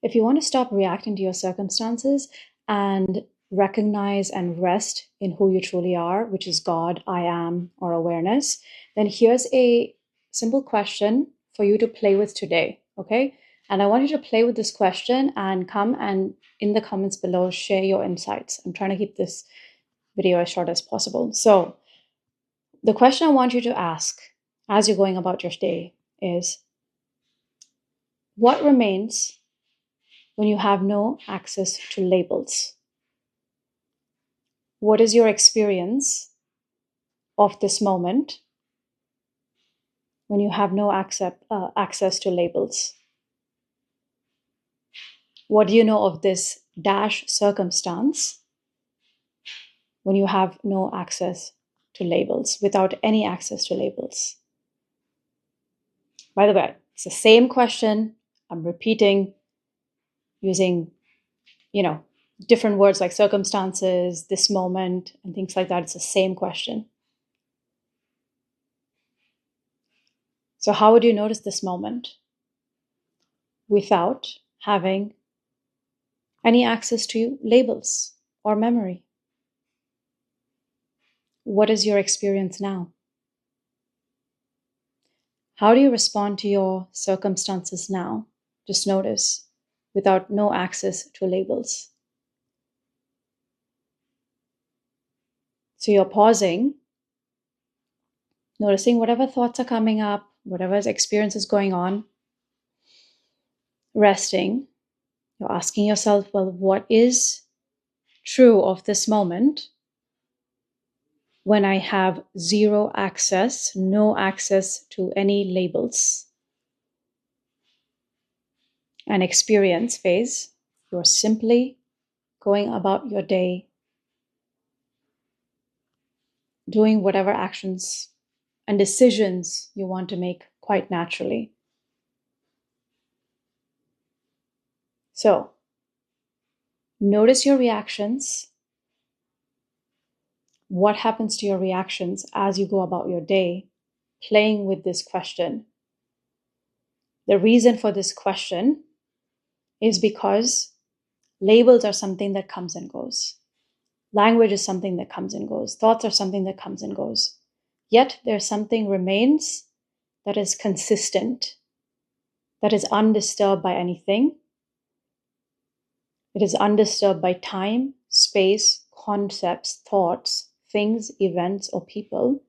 If you want to stop reacting to your circumstances and recognize and rest in who you truly are, which is God, I am, or awareness, then here's a simple question for you to play with today, okay? And I want you to play with this question and come and in the comments below, share your insights. I'm trying to keep this video as short as possible. So the question I want you to ask as you're going about your day is, what remains when you have no access to labels? What is your experience of this moment when you have no access to labels? What do you know of this dash circumstance when you have no access to labels, without any access to labels? By the way, it's the same question. I'm repeating using, different words like circumstances, this moment, and things like that. It's the same question. So how would you notice this moment without having any access to labels or memory? What is your experience now? How do you respond to your circumstances now? Just notice, without no access to labels. So you're pausing, noticing whatever thoughts are coming up, whatever experience is going on, resting. You're asking yourself, well, what is true of this moment when I have zero access, no access to any labels? An experience phase, you're simply going about your day, doing whatever actions and decisions you want to make quite naturally. So, notice your reactions. What happens to your reactions as you go about your day, playing with this question? The reason for this question is because labels are something that comes and goes. Language is something that comes and goes. Thoughts are something that comes and goes. Yet there's something remains that is consistent, that is undisturbed by anything. It is undisturbed by time, space, concepts, thoughts, things, events, or people.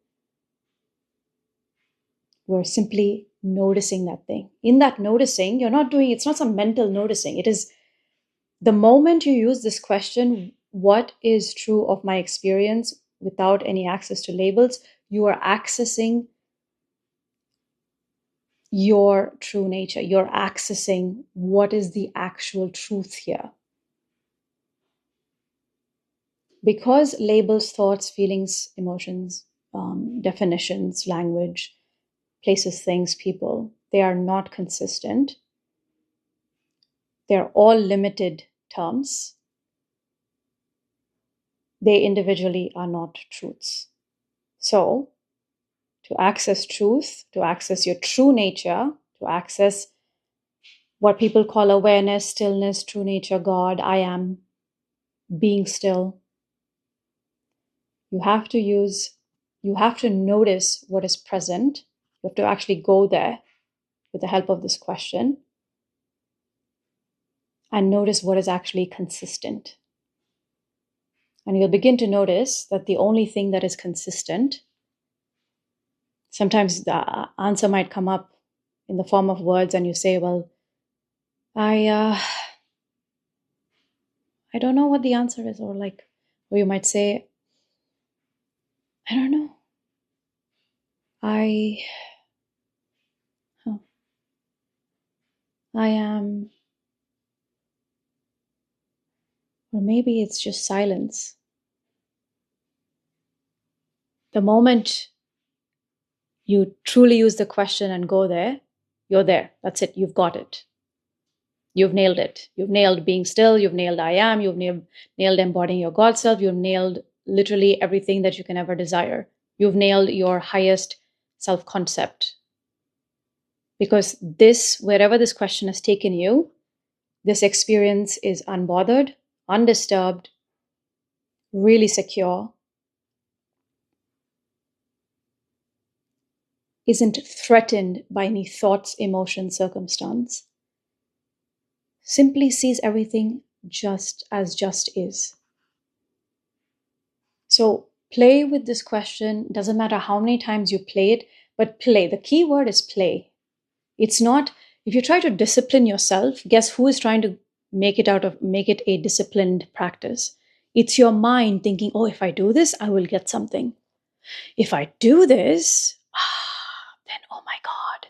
We're simply noticing that thing. In that noticing, it's not some mental noticing. It is the moment you use this question, what is true of my experience without any access to labels, you are accessing your true nature. You're accessing what is the actual truth here. Because labels, thoughts, feelings, emotions, definitions, language, places, things, people, they are not consistent. They're all limited terms. They individually are not truths. So, to access truth, to access your true nature, to access what people call awareness, stillness, true nature, God, I am, being still, you have to notice what is present. You have to actually go there with the help of this question and notice what is actually consistent. And you'll begin to notice that the only thing that is consistent, sometimes the answer might come up in the form of words and you say, well, I don't know what the answer is, or you might say, I don't know. I am, or maybe it's just silence. The moment you truly use the question and go there, you're there. That's it. You've got it. You've nailed it. You've nailed being still. You've nailed I am. You've nailed embodying your God self. You've nailed literally everything that you can ever desire. You've nailed your highest self-concept. Because wherever this question has taken you, This experience is unbothered, undisturbed, really secure, isn't threatened by any thoughts, emotion, circumstance, simply sees everything just as just is. So play with this question. Doesn't matter how many times you play it, but play. The key word is play. It's not, if you try to discipline yourself, guess who is trying to make it a disciplined practice? It's your mind thinking, oh, if I do this, I will get something. If I do this, then oh my God,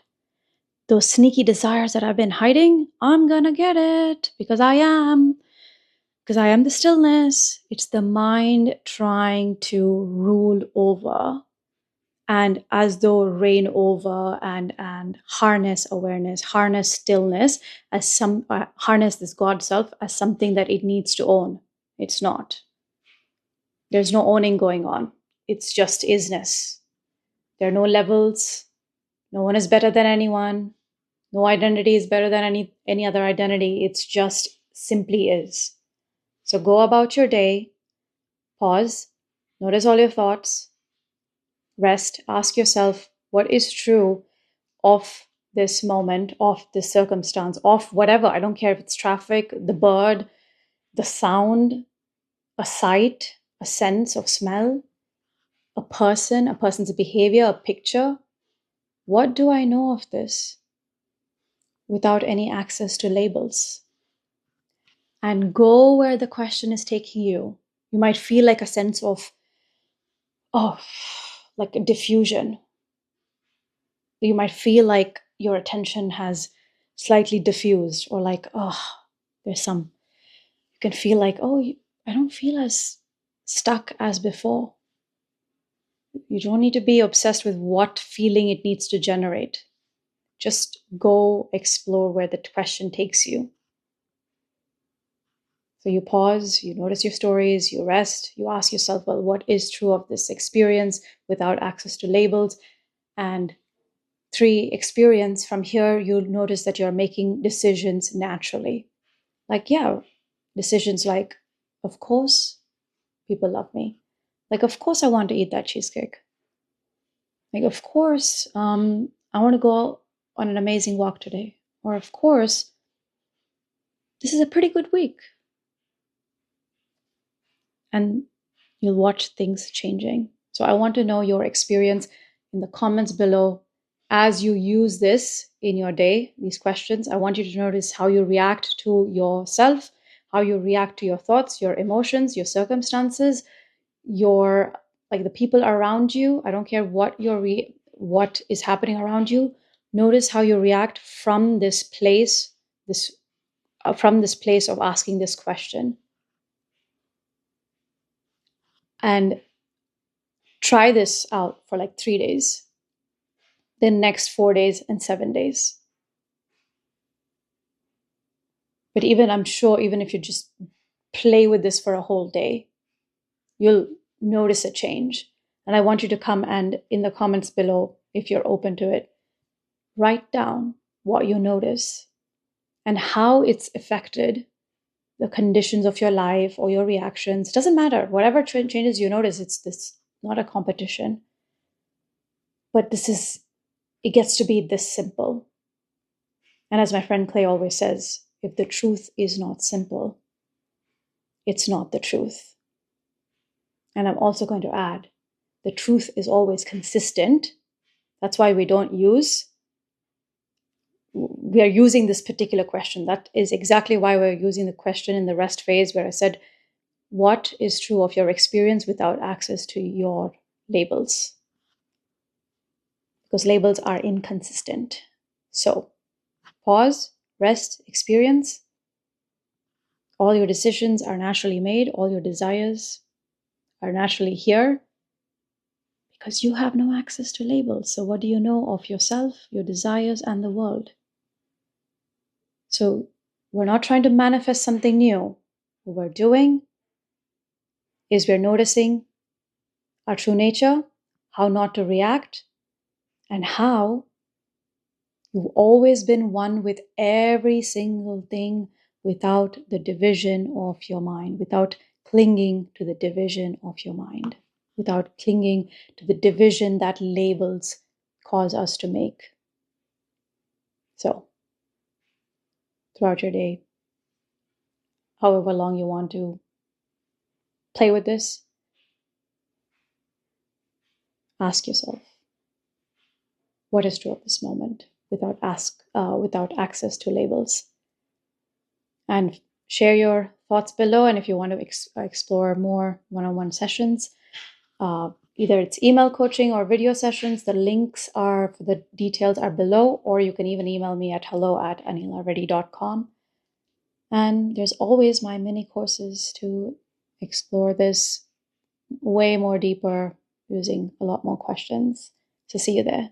those sneaky desires that I've been hiding, I'm gonna get it because I am the stillness. It's the mind trying to rule over and as though reign over and harness awareness, harness stillness as harness this God self as something that it needs to own. It's not. There's no owning going on. It's just isness. There are no levels. No one is better than anyone. No identity is better than any other identity. It's just simply is. So go about your day, pause, notice all your thoughts, rest, ask yourself what is true of this moment, of this circumstance, of whatever. I don't care if it's traffic, the bird, the sound, a sight, a sense of smell, a person's behavior, a picture. What do I know of this without any access to labels? And go where the question is taking you. You might feel like a sense of, like a diffusion. You might feel like your attention has slightly diffused, or like, you can feel like, I don't feel as stuck as before. You don't need to be obsessed with what feeling it needs to generate. Just go explore where the question takes you. So you pause, you notice your stories, you rest, you ask yourself, well, what is true of this experience without access to labels? And 3, experience. From here, you'll notice that you're making decisions naturally. Like, decisions like, of course, people love me. Like, of course, I want to eat that cheesecake. Like, of course, I want to go on an amazing walk today. Or, of course, this is a pretty good week. And you'll watch things changing. So I want to know your experience in the comments below. As you use this in your day, these questions, I want you to notice how you react to yourself, how you react to your thoughts, your emotions, your circumstances, the people around you. I don't care what what is happening around you. Notice how you react from this place, from this place of asking this question. And try this out for like 3 days, then next 4 days and 7 days. But I'm sure even if you just play with this for a whole day, you'll notice a change. And I want you to come and in the comments below, if you're open to it, write down what you notice and how it's affected the conditions of your life or your reactions. Doesn't matter. Whatever changes you notice, it's not a competition. But it gets to be this simple. And as my friend Clay always says, if the truth is not simple, it's not the truth. And I'm also going to add, the truth is always consistent. That's why we are using this particular question. That is exactly why we're using the question in the rest phase, where I said, what is true of your experience without access to your labels? Because labels are inconsistent. So pause, rest, experience. All your decisions are naturally made. All your desires are naturally here because you have no access to labels. So what do you know of yourself, your desires, and the world? So we're not trying to manifest something new. What we're doing is we're noticing our true nature, how not to react, and how you've always been one with every single thing, without the division of your mind, without clinging to the division of your mind, without clinging to the division that labels cause us to make. So, throughout your day, however long you want to play with this, ask yourself, what is true of this moment without access to labels? And share your thoughts below. And if you want to explore more one-on-one sessions, either it's email coaching or video sessions, the links are, the details are below, or you can even email me at hello@theanilareddy.com. And there's always my mini courses to explore this way more deeper using a lot more questions. So see you there.